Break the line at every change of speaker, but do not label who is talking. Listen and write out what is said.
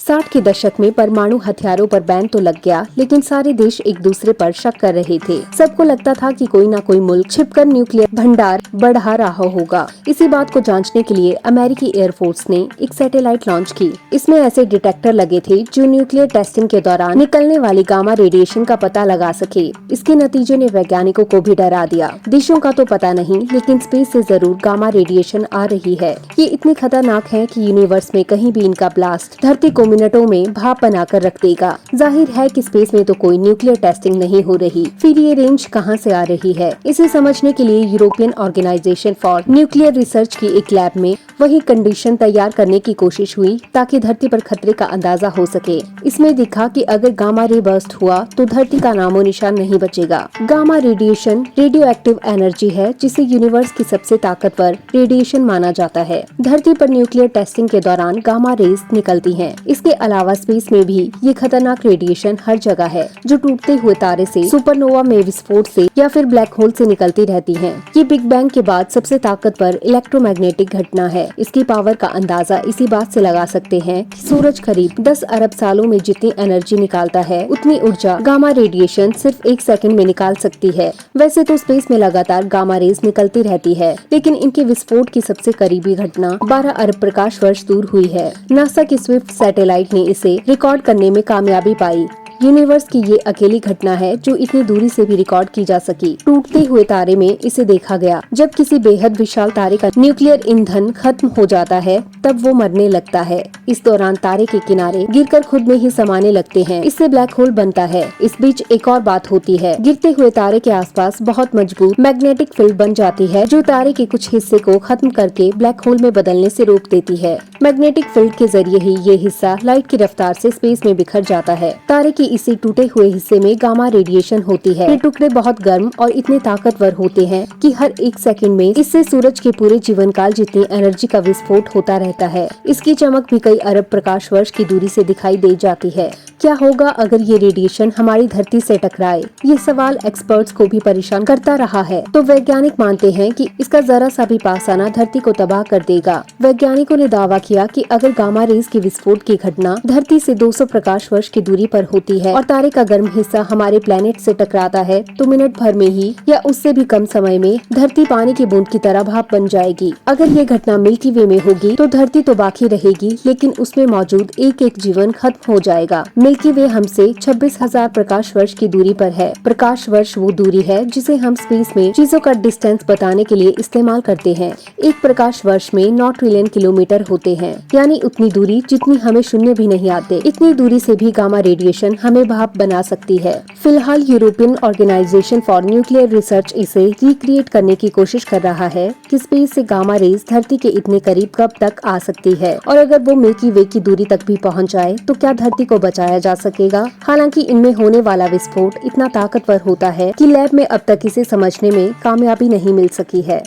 60 के दशक में परमाणु हथियारों पर बैन तो लग गया, लेकिन सारे देश एक दूसरे पर शक कर रहे थे। सबको लगता था कि कोई न कोई मुल्क छिपकर न्यूक्लियर भंडार बढ़ा रहा होगा। इसी बात को जांचने के लिए अमेरिकी एयरफोर्स ने एक सैटेलाइट लॉन्च की। इसमें ऐसे डिटेक्टर लगे थे जो न्यूक्लियर टेस्टिंग के दौरान निकलने वाली गामा रेडिएशन का पता लगा सके। इसके नतीजे ने वैज्ञानिकों को भी डरा दिया। देशों का तो पता नहीं, लेकिन स्पेस से जरूर गामा रेडिएशन आ रही है। ये इतनी खतरनाक है कि यूनिवर्स में कहीं भी इनका ब्लास्ट धरती को मिनटों में भाप बनाकर रख देगा। जाहिर है कि स्पेस में तो कोई न्यूक्लियर टेस्टिंग नहीं हो रही, फिर ये रेंज कहां से आ रही है? इसे समझने के लिए European Organization for Nuclear Research की एक लैब में वही कंडीशन तैयार करने की कोशिश हुई ताकि धरती पर खतरे का अंदाजा हो सके। इसमें दिखा कि अगर गामा रे बर्स्ट हुआ तो धरती का नामो निशान नहीं बचेगा। Gamma radiation radio active energy है, जिसे यूनिवर्स की सबसे ताकतवर रेडिएशन माना जाता है। धरती पर न्यूक्लियर टेस्टिंग के दौरान गामा रेज निकलती हैं। इसके अलावा स्पेस में भी ये खतरनाक रेडिएशन हर जगह है, जो टूटते हुए तारे से, सुपरनोवा में विस्फोट से या फिर ब्लैक होल से निकलती रहती हैं। ये बिग बैंग के बाद सबसे ताकतवर इलेक्ट्रोमैग्नेटिक घटना है। इसकी पावर का अंदाजा इसी बात से लगा सकते हैं कि सूरज करीब 10 अरब सालों में जितनी एनर्जी निकालता है, उतनी ऊर्जा गामा रेडिएशन सिर्फ 1 सेकंड में निकाल सकती है। वैसे तो स्पेस में लगातार गामा रेज निकलती रहती है, लेकिन इनके विस्फोट की सबसे करीबी घटना 12 अरब प्रकाश वर्ष दूर हुई है। नासा की स्विफ्ट सैटेलाइट ने इसे रिकॉर्ड करने में कामयाबी पाई। यूनिवर्स की ये अकेली घटना है जो इतनी दूरी से भी रिकॉर्ड की जा सकी। टूटते हुए तारे में इसे देखा गया। जब किसी बेहद विशाल तारे का न्यूक्लियर ईंधन खत्म हो जाता है, तब वो मरने लगता है। इस दौरान तारे के किनारे गिरकर खुद में ही समाने लगते हैं। इससे ब्लैक होल बनता है। इस बीच एक और बात होती है, गिरते हुए तारे के आसपास बहुत मजबूत मैग्नेटिक फील्ड बन जाती है, जो तारे के कुछ हिस्से को खत्म करके ब्लैक होल में बदलने से रोक देती है। मैग्नेटिक फील्ड के जरिए ही ये हिस्सा लाइट की रफ्तार से स्पेस में बिखर जाता है। तारे की इसी टूटे हुए हिस्से में गामा रेडिएशन होती है। ये टुकड़े बहुत गर्म और इतने ताकतवर होते हैं कि हर 1 सेकंड में इससे सूरज के पूरे जीवन काल जितनी एनर्जी का विस्फोट होता रहता है। इसकी चमक भी कई अरब प्रकाश वर्ष की दूरी से दिखाई दे जाती है। क्या होगा अगर ये रेडिएशन हमारी धरती से टकराए? ये सवाल एक्सपर्ट्स को भी परेशान करता रहा है। तो वैज्ञानिक मानते हैं कि इसका जरा सा भी पास आना धरती को तबाह कर देगा। वैज्ञानिकों ने दावा किया कि अगर गामा रेज की विस्फोट की घटना धरती से 200 प्रकाश वर्ष की दूरी पर होती है और तारे का गर्म हिस्सा हमारे प्लेनेट से टकराता है, तो मिनट भर में ही या उससे भी कम समय में धरती पानी की बूंद की तरह भाप बन जाएगी। अगर ये घटना मिल्की वे में होगी तो धरती तो बाकी रहेगी, लेकिन उसमें मौजूद एक एक जीवन खत्म हो जाएगा। मिल्की वे हमसे 26,000 प्रकाश वर्ष की दूरी पर है। प्रकाश वर्ष वो दूरी है जिसे हम स्पेस में चीजों का डिस्टेंस बताने के लिए इस्तेमाल करते हैं। एक प्रकाश वर्ष में 9 ट्रिलियन किलोमीटर होते हैं, यानी उतनी दूरी जितनी हमें शून्य भी नहीं आते। इतनी दूरी से भी गामा रेडिएशन हमें भाप बना सकती है। फिलहाल European Organization for Nuclear Research इसे रिक्रिएट करने की कोशिश कर रहा है कि स्पेस से गामा रेज धरती के इतने करीब कब तक आ सकती है, और अगर वो मिल्की वे की दूरी तक भी पहुंच जाए तो क्या धरती को बचाया जा सकेगा। हालांकि इनमें होने वाला विस्फोट इतना ताकतवर होता है कि लैब में अब तक इसे समझने में कामयाबी नहीं मिल सकी है।